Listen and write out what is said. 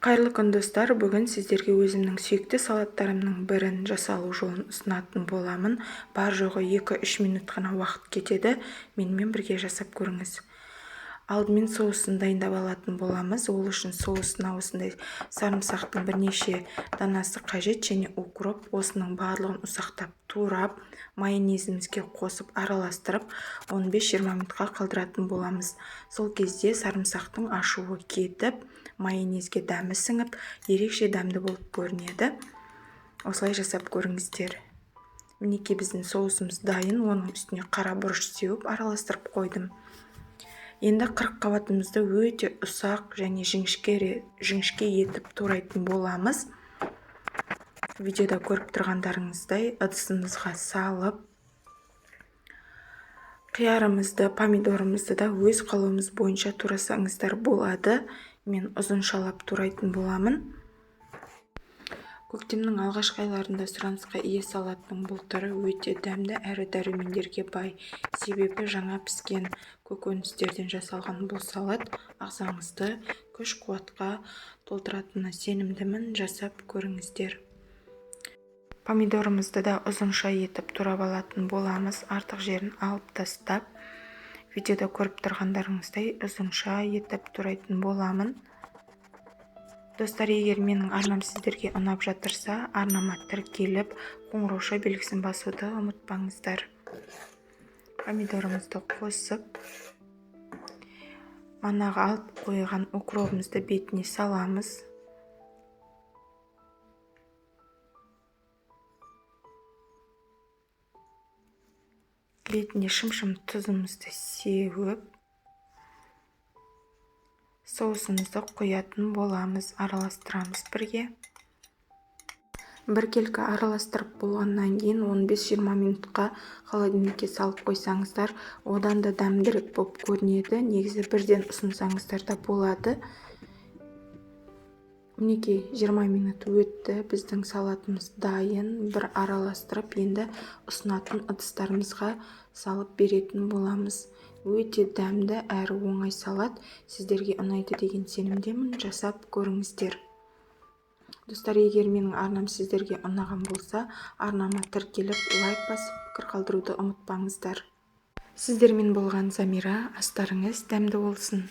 Қайырлы күн достар, бүгін сіздерге өзімнің сүйікті салаттарымның бірін жасалу жолын ұсынатын боламын. Бар жоғы 2-3 минут қана уақыт кетеді, менімен бірге жасап көріңіз. Алдымен соусын дайындап алатын боламыз. Ол үшін соусына осындай сарымсақтың бірнеше данасы қажет және укроп. Осының барлығын ұсақтап турап, майонезімізге қосып араластырып 15-20 минутқа қалдыратын боламыз. Сол кезде сарымсақтың ашуы кетіп, майонезге дәмі сіңіп, ерекше дәмді болып көрінеді. Осылай жасап көріңіздер. Мінекей біздің соусымыз дайын, оның үстіне қара бұрыш сеуіп араластырып қойдым. Енді 40 қабатымызды өте ұсақ және жіңішке етіп турайтын боламыз. Видеода көріп тұрғандарыңыздай ыдысымызға салып, қиярымызды, помидорымызды да өз қалауымыз бойынша турасаңыздар болады. Мен ұзыншалап турайтын боламын. Көктемнің алғашқы айларында сұранысқа ие салаттың бұл түрі өте дәмді әрі дәрумендерге бай. Себебі жаңа піскен көкөністерден жасалған бұл салат ағзаңызды күш-қуатқа толтыратынына сенімдімін. Жасап көріңіздер. Помидорымызды да ұзынша етіп турап алатын боламыз. Артық жерін алып тастап, видеода көріп тұрғандарыңыздай ұзынша етіп турайтын боламын. Достар, егер менің арнам сіздерге ұнап жатырса, арнама тіркеліп, қоңырауша белгісін басуды ұмытпаңыздар. Помидорымызды қосып, манағы алып қойған укробымызды бетіне саламыз. Бетіне шым-шым тұзымызды сеуіп, соусымызды қоятын боламыз, араластырамыз бірге. Біркелкі араластырып болғаннан кейін 15-20 минутқа холодильникке салып қойсаңыздар, одан да дәмдірек болып көрінеді. Негізі бірден ұсынсаңыздар да болады. Мінекей 20 минут өтті, біздің салатымыз дайын. Бір араластырып, енді ұсынатын ыдыстарымызға салып беретін боламыз. Өте дәмді әрі оңай салат. Сіздерге ұнайды деген сенімдемін. Жасап көріңіздер. Достар, егер менің арнам сіздерге ұнаған болса, арнама тіркеліп, лайк басып, пікір қалдыруды ұмытпаңыздар. Сіздермен болған Замира. Астарыңыз дәмді болсын.